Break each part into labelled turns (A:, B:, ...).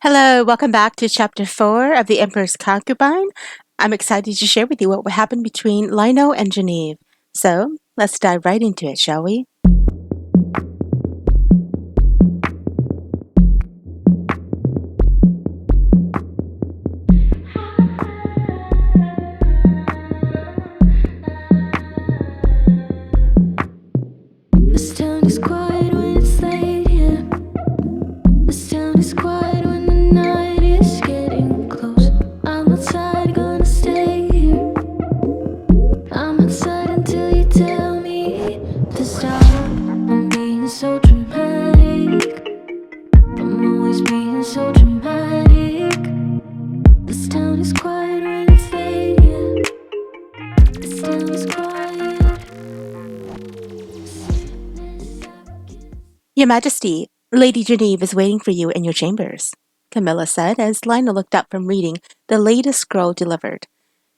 A: Hello, welcome back to Chapter 4 of The Emperor's Concubine. I'm excited to share with you what happened between Lionel and Genevieve. So, let's dive right into it, shall we?
B: This town is quiet when it's late here. This town is quiet when the night is getting close. I'm outside, gonna stay here. I'm outside until you tell me to stop. I'm being so dramatic. I'm always being so dramatic. This town is quiet when it's late here. This town is quiet.
A: Your Majesty, Lady Genevieve is waiting for you in your chambers, Camilla said as Lionel looked up from reading the latest scroll delivered.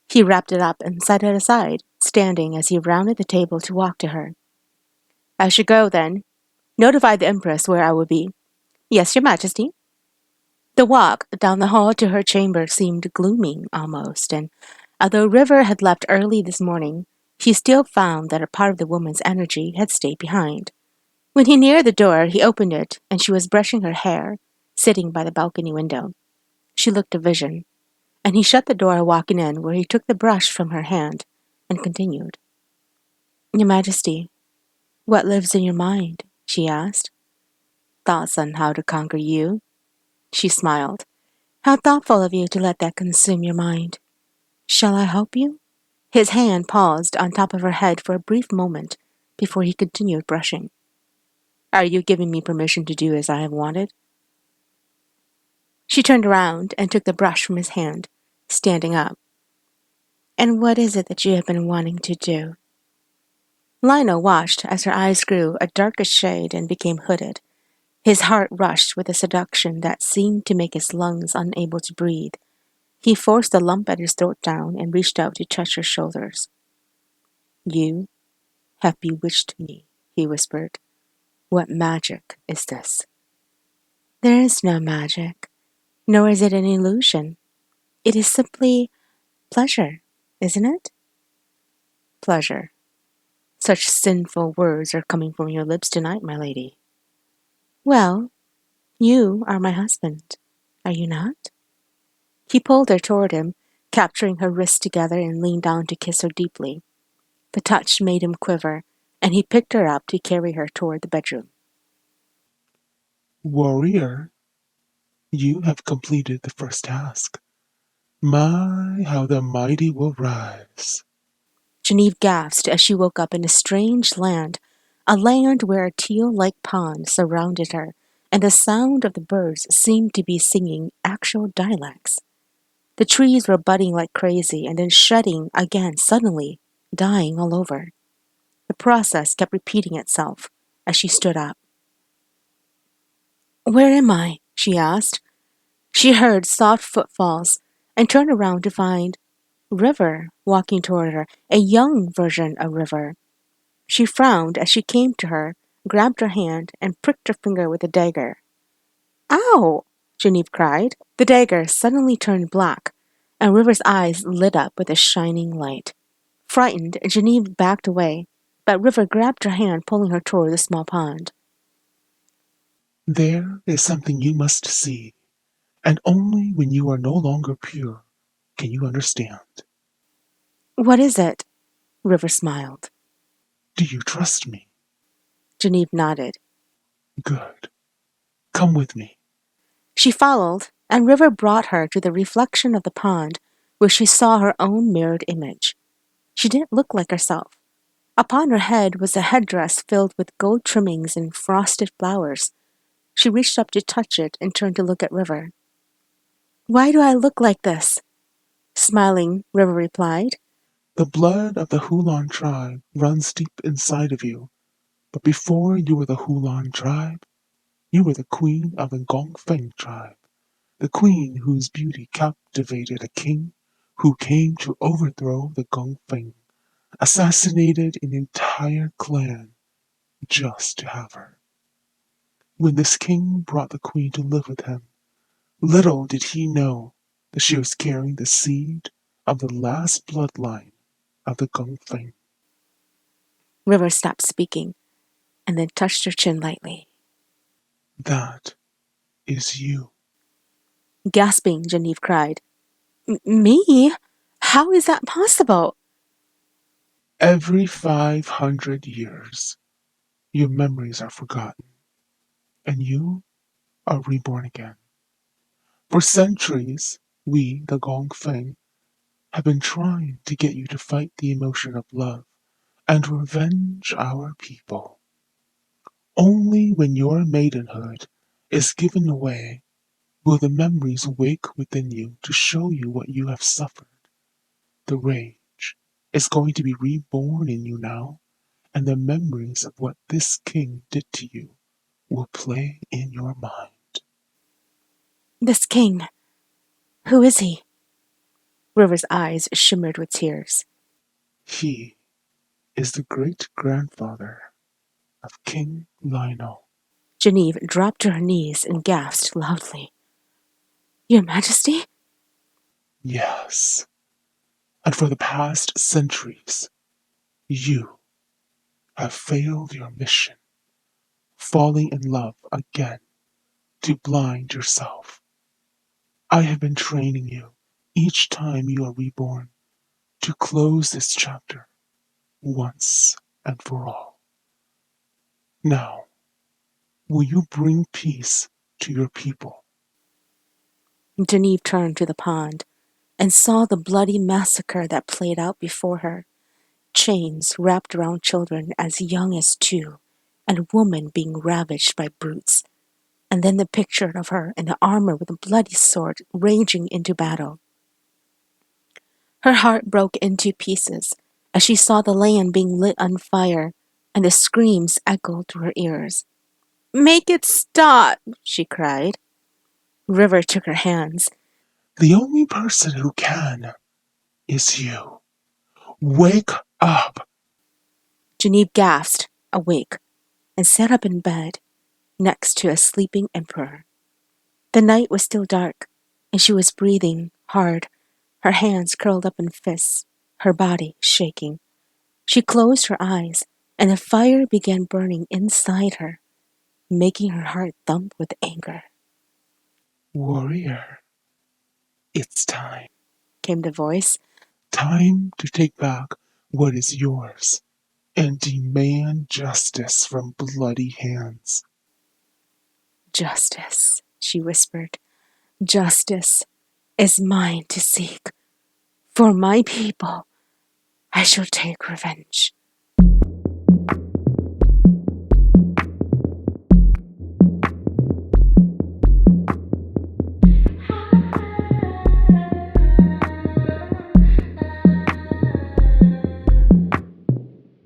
A: He wrapped it up and set it aside, standing as he rounded the table to walk to her. I should go, then. Notify the Empress where I will be. Yes, Your Majesty. The walk down the hall to her chamber seemed gloomy almost, and although River had left early this morning, he still found that a part of the woman's energy had stayed behind. When he neared the door, he opened it, and she was brushing her hair, sitting by the balcony window. She looked a vision, and he shut the door, walking in, where he took the brush from her hand and continued. Your Majesty, what lives in your mind? She asked. Thoughts on how to conquer you? She smiled. How thoughtful of you to let that consume your mind. Shall I help you? His hand paused on top of her head for a brief moment before he continued brushing. Are you giving me permission to do as I have wanted? She turned around and took the brush from his hand, standing up. And what is it that you have been wanting to do? Lionel watched as her eyes grew a darkish shade and became hooded. His heart rushed with a seduction that seemed to make his lungs unable to breathe. He forced the lump at his throat down and reached out to touch her shoulders. You have bewitched me, he whispered. What magic is this? There is no magic, nor is it an illusion. It is simply pleasure, isn't it? Pleasure. Such sinful words are coming from your lips tonight, my lady. Well, you are my husband, are you not? He pulled her toward him, capturing her wrists together and leaned down to kiss her deeply. The touch made him quiver, and he picked her up to carry her toward the bedroom.
C: Warrior, you have completed the first task. My, how the mighty will rise.
A: Genevieve gasped as she woke up in a strange land, a land where a teal-like pond surrounded her, and the sound of the birds seemed to be singing actual dialects. The trees were budding like crazy and then shedding again suddenly, dying all over. The process kept repeating itself as she stood up. Where am I? She asked. She heard soft footfalls and turned around to find River walking toward her, a young version of River. She frowned as she came to her, grabbed her hand, and pricked her finger with a dagger. Ow! Genevieve cried. The dagger suddenly turned black, and River's eyes lit up with a shining light. Frightened, Genevieve backed away, but River grabbed her hand, pulling her toward the small pond.
C: There is something you must see, and only when you are no longer pure can you understand.
A: What is it? River smiled.
C: Do you trust me?
A: Genevieve nodded.
C: Good. Come with me.
A: She followed, and River brought her to the reflection of the pond, where she saw her own mirrored image. She didn't look like herself. Upon her head was a headdress filled with gold trimmings and frosted flowers. She reached up to touch it and turned to look at River. Why do I look like this? Smiling, River replied.
C: The blood of the Hulan tribe runs deep inside of you, but before you were the Hulan tribe, you were the queen of the Gongfeng tribe, the queen whose beauty captivated a king who came to overthrow the Gongfeng, assassinated an entire clan just to have her. When this king brought the queen to live with him, Little did he know that she was carrying the seed of the last bloodline of the Gongfeng.
A: River stopped speaking and then touched her chin lightly.
C: That is you.
A: Gasping, Genevieve cried, Me? How is that possible?
C: Every 500 years, your memories are forgotten, and you are reborn again. For centuries, we, the Gongfeng, have been trying to get you to fight the emotion of love and revenge our people. Only when your maidenhood is given away will the memories wake within you to show you what you have suffered. The rage is going to be reborn in you now, and the memories of what this king did to you will play in your mind.
A: This king, who is he? River's eyes shimmered with tears.
C: He is the great grandfather of King Lionel.
A: Genevieve dropped to her knees and gasped loudly. Your Majesty?
C: Yes, and for the past centuries, you have failed your mission, falling in love again to blind yourself. I have been training you each time you are reborn to close this chapter once and for all. Now, will you bring peace to your people?
A: Genevieve turned to the pond and saw the bloody massacre that played out before her. Chains wrapped around children as young as 2, and women being ravaged by brutes. And then the picture of her in the armor with a bloody sword raging into battle. Her heart broke into pieces as she saw the land being lit on fire, and the screams echoed through her ears. Make it stop, she cried. River took her hands.
C: The only person who can is you. Wake up!
A: Genevieve gasped, awake, and sat up in bed next to a sleeping emperor. The night was still dark, and she was breathing hard, her hands curled up in fists, her body shaking. She closed her eyes, and the fire began burning inside her, making her heart thump with anger.
C: Warrior, it's time.
A: Came the voice.
C: Time to take back what is yours and demand justice from bloody hands.
A: Justice, she whispered. Justice is mine to seek. For my people, I shall take revenge.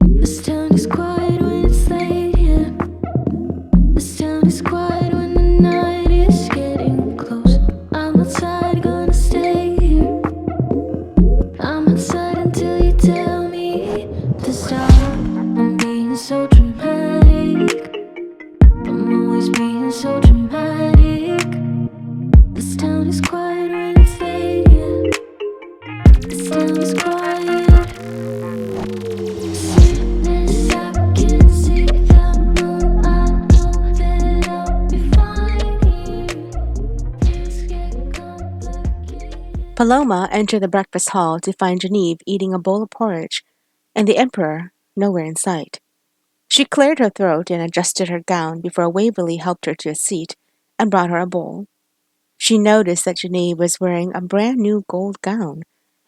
B: This town is quiet when it's late here. This town is quiet when the night is getting close. I'm outside, gonna stay here. I'm outside until you tell me to stop. I'm being so dramatic. I'm always being so dramatic. This town is quiet when it's late here. This town is quiet. Sickness, I can see the moon. I know that I'll be fine here. Things get complicated.
A: Paloma entered the breakfast hall to find Genevieve eating a bowl of porridge, and the Emperor nowhere in sight. She cleared her throat and adjusted her gown before Waverly helped her to a seat and brought her a bowl. She noticed that Genevieve was wearing a brand new gold gown,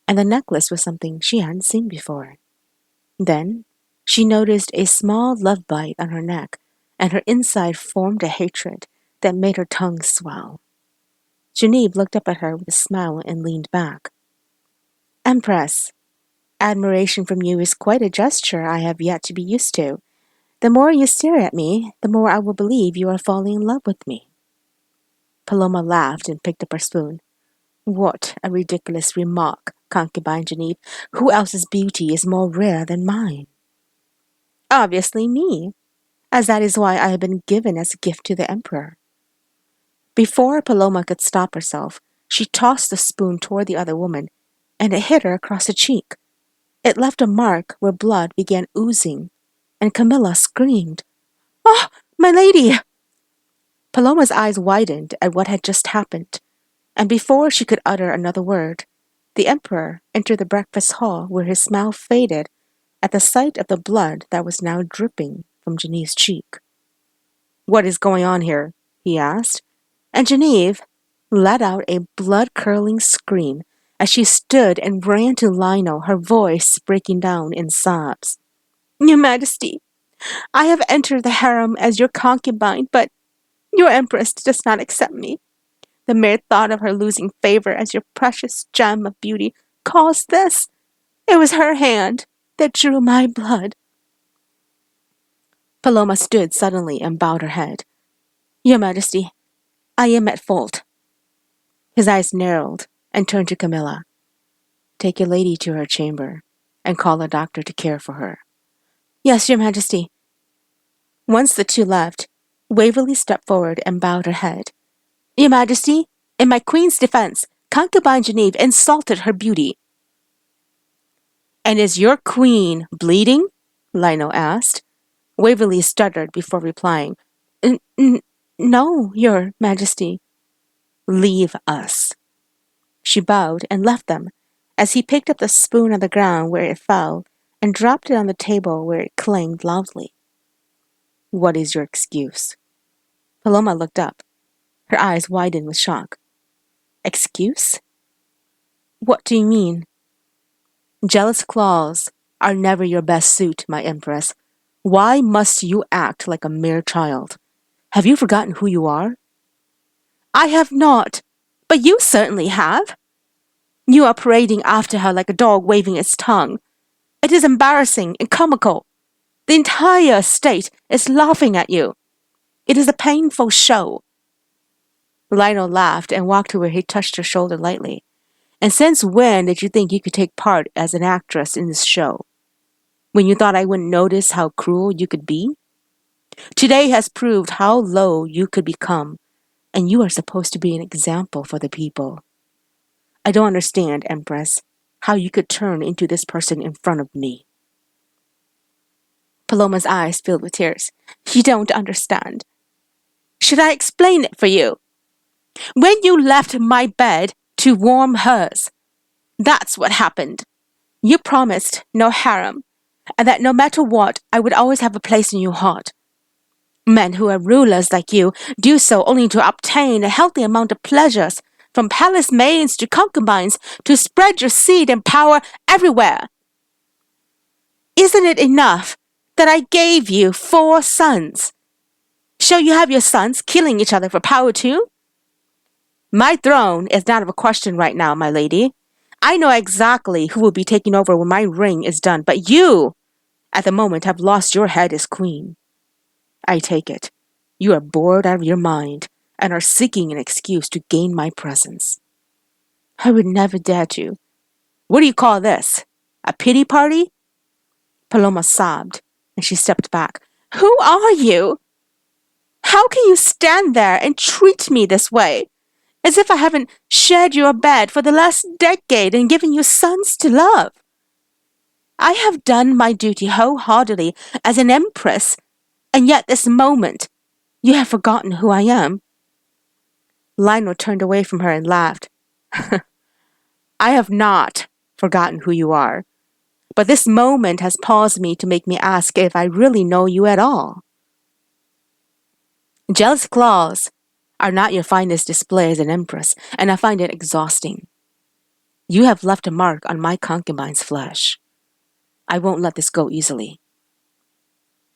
A: and the necklace was something she hadn't seen before. Then she noticed a small love bite on her neck, and her inside formed a hatred that made her tongue swell. Genevieve looked up at her with a smile and leaned back. Empress, admiration from you is quite a gesture I have yet to be used to. The more you stare at me, the more I will believe you are falling in love with me. Paloma laughed and picked up her spoon. What a ridiculous remark, Concubine Genevieve. Who else's beauty is more rare than mine? Obviously me, as that is why I have been given as a gift to the Emperor. Before Paloma could stop herself, she tossed the spoon toward the other woman, and it hit her across the cheek. It left a mark where blood began oozing, and Camilla screamed, "Oh, my lady!" Paloma's eyes widened at what had just happened, and before she could utter another word, the Emperor entered the breakfast hall where his smile faded at the sight of the blood that was now dripping from Geneviève's cheek. "What is going on here?" he asked, and Geneviève let out a blood-curdling scream as she stood and ran to Lionel, her voice breaking down in sobs. "Your Majesty, I have entered the harem as your concubine, but your Empress does not accept me. The mere thought of her losing favor as your precious gem of beauty caused this. It was her hand that drew my blood." Paloma stood suddenly and bowed her head. "Your Majesty, I am at fault." His eyes narrowed and turned to Camilla. "Take your lady to her chamber and call a doctor to care for her." "Yes, Your Majesty." Once the two left, Waverly stepped forward and bowed her head. "Your Majesty, in my queen's defense, Concubine Genevieve insulted her beauty." "And is your queen bleeding?" Lionel asked. Waverly stuttered before replying, "No, Your Majesty." "Leave us." She bowed and left them, as he picked up the spoon on the ground where it fell and dropped it on the table where it clanged loudly. "What is your excuse?" Paloma looked up. Her eyes widened with shock. "Excuse? What do you mean?" "Jealous claws are never your best suit, my Empress. Why must you act like a mere child? Have you forgotten who you are?" "I have not, but you certainly have. You are parading after her like a dog waving its tongue. It is embarrassing and comical. The entire state is laughing at you. It is a painful show." Lionel laughed and walked to where he touched her shoulder lightly. "And since when did you think you could take part as an actress in this show? When you thought I wouldn't notice how cruel you could be? Today has proved how low you could become, and you are supposed to be an example for the people. I don't understand, Empress, how you could turn into this person in front of me." Paloma's eyes filled with tears. "You don't understand. Should I explain it for you? When you left my bed to warm hers, that's what happened. You promised no harem, and that no matter what, I would always have a place in your heart. Men who are rulers like you do so only to obtain a healthy amount of pleasures, from palace maidens to concubines, to spread your seed and power everywhere. Isn't it enough that I gave you 4 sons? Shall you have your sons killing each other for power too? My throne is not of a question right now, my lady. I know exactly who will be taking over when my reign is done, but you, at the moment, have lost your head as queen. I take it. You are bored out of your mind and are seeking an excuse to gain my presence. I would never dare to. What do you call this? A pity party?" Paloma sobbed, and she stepped back. "Who are you? How can you stand there and treat me this way, as if I haven't shared your bed for the last decade and given you sons to love? I have done my duty wholeheartedly as an empress, and yet this moment you have forgotten who I am." Lionel turned away from her and laughed. "I have not forgotten who you are, but this moment has paused me to make me ask if I really know you at all. Jealous claws are not your finest display as an empress, and I find it exhausting. You have left a mark on my concubine's flesh. I won't let this go easily."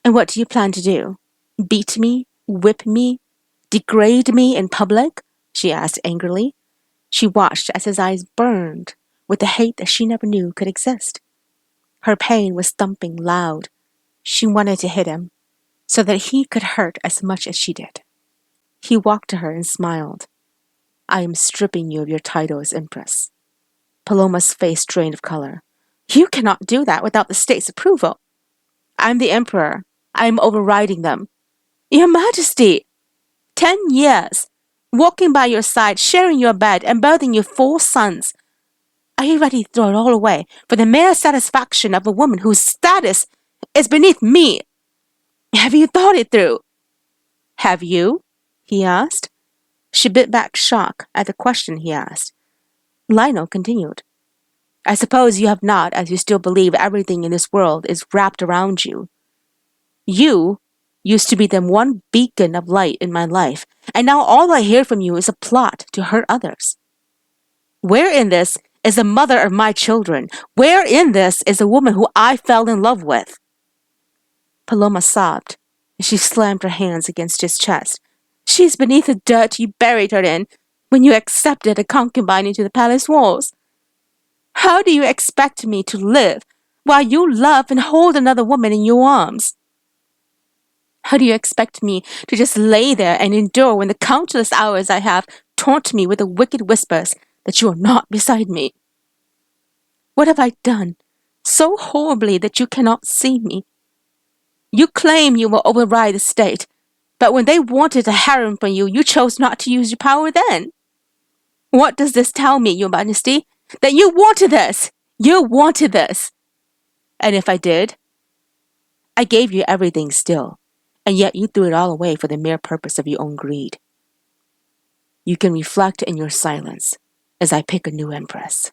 A: "And what do you plan to do? Beat me? Whip me? Degrade me in public?" she asked angrily. She watched as his eyes burned with the hate that she never knew could exist. Her pain was thumping loud. She wanted to hit him, so that he could hurt as much as she did. He walked to her and smiled. "I am stripping you of your title as empress." Paloma's face drained of color. "You cannot do that without the state's approval. I'm the emperor. I am overriding them." "Your Majesty, 10 years. walking by your side, sharing your bed, and birthing you 4 sons. Are you ready to throw it all away for the mere satisfaction of a woman whose status is beneath me? Have you thought it through?" "Have you?" he asked. She bit back shock at the question he asked. Lionel continued. "I suppose you have not, as you still believe everything in this world is wrapped around you. You used to be the one beacon of light in my life, and now all I hear from you is a plot to hurt others. Where in this is the mother of my children? Where in this is the woman who I fell in love with?" Paloma sobbed, and she slammed her hands against his chest. "She's beneath the dirt you buried her in when you accepted a concubine into the palace walls. How do you expect me to live while you love and hold another woman in your arms? How do you expect me to just lay there and endure when the countless hours I have taunt me with the wicked whispers that you are not beside me? What have I done so horribly that you cannot see me? You claim you will override the state, but when they wanted a harem from you, you chose not to use your power then. What does this tell me, Your Majesty? That you wanted this! You wanted this! And if I did, I gave you everything still, and yet you threw it all away for the mere purpose of your own greed. You can reflect in your silence as I pick a new empress."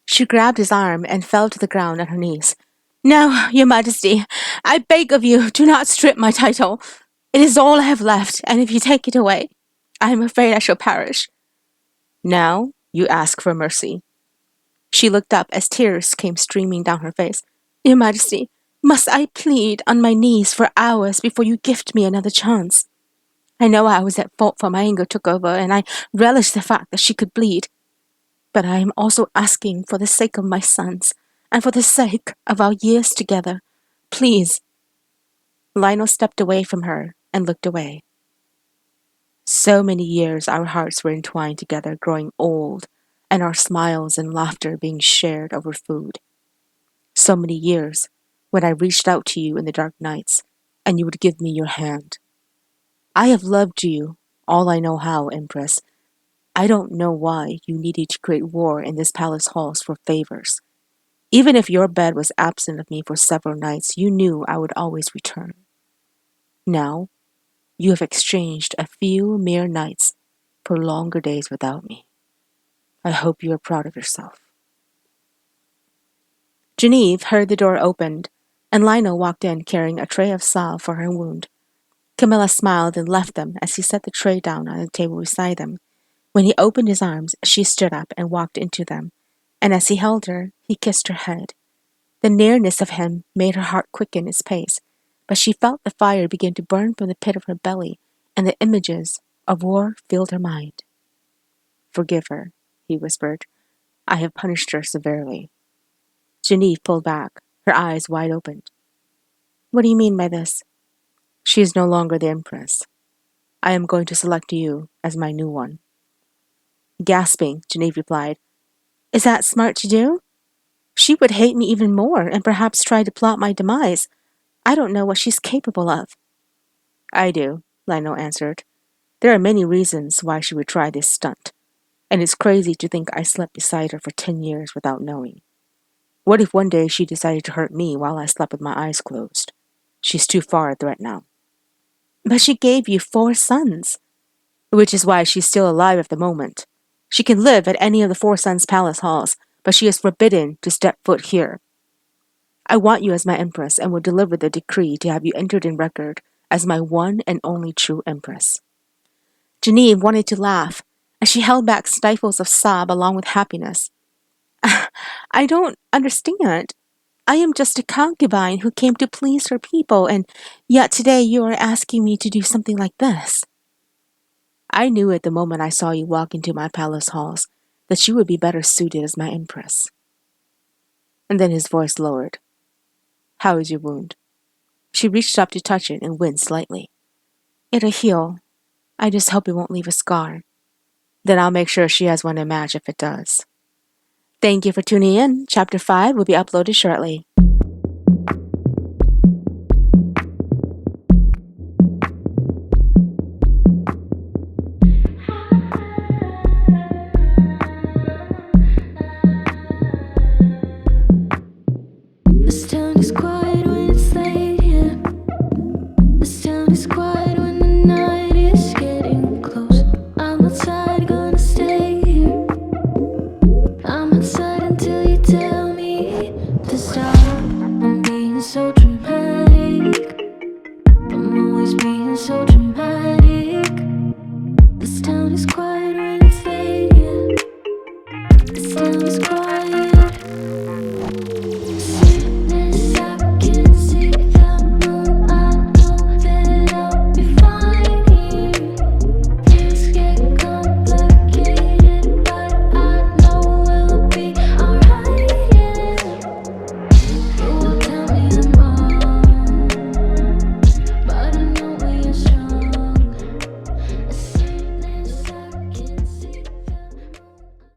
A: She grabbed his arm and fell to the ground on her knees. "No, Your Majesty, I beg of you, do not strip my title. It is all I have left, and if you take it away, I am afraid I shall perish." "Now you ask for mercy." She looked up as tears came streaming down her face. "Your Majesty, must I plead on my knees for hours before you gift me another chance? I know I was at fault for my anger took over, and I relish the fact that she could bleed. But I am also asking for the sake of my sons, and for the sake of our years together. Please." Lionel stepped away from her and looked away. So many years our hearts were entwined together, growing old, and our smiles and laughter being shared over food. So many years when I reached out to you in the dark nights, and you would give me your hand. I have loved you all I know how, Empress. I don't know why you needed to create war in this palace halls for favors. Even if your bed was absent of me for several nights, you knew I would always return. Now, you have exchanged a few mere nights for longer days without me. I hope you are proud of yourself." Genevieve heard the door opened, and Lionel walked in carrying a tray of salve for her wound. Camilla smiled and left them as he set the tray down on the table beside them. When he opened his arms, she stood up and walked into them, and as he held her, he kissed her head. The nearness of him made her heart quicken its pace, but she felt the fire begin to burn from the pit of her belly, and the images of war filled her mind. "Forgive her," he whispered. "I have punished her severely." Genevieve pulled back, her eyes wide open. "What do you mean by this?" "She is no longer the Empress. I am going to select you as my new one." Gasping, Genevieve replied, "Is that smart to do? She would hate me even more and perhaps try to plot my demise. I don't know what she's capable of." "I do," Lionel answered. "There are many reasons why she would try this stunt, and it's crazy to think I slept beside her for 10 years without knowing. What if one day she decided to hurt me while I slept with my eyes closed? She's too far a threat now." "But she gave you 4 sons." "Which is why she's still alive at the moment. She can live at any of the 4 sons' palace halls, but she is forbidden to step foot here. I want you as my empress and will deliver the decree to have you entered in record as my one and only true empress." Genevieve wanted to laugh, and she held back stifles of sob along with happiness. "I don't understand. I am just a concubine who came to please her people, and yet today you are asking me to do something like this." "I knew at the moment I saw you walk into my palace halls that you would be better suited as my empress." And then his voice lowered. "How is your wound?" She reached up to touch it and winced slightly. "It'll heal. I just hope it won't leave a scar." "Then I'll make sure she has one to match if it does." Thank you for tuning in. Chapter 5 will be uploaded shortly.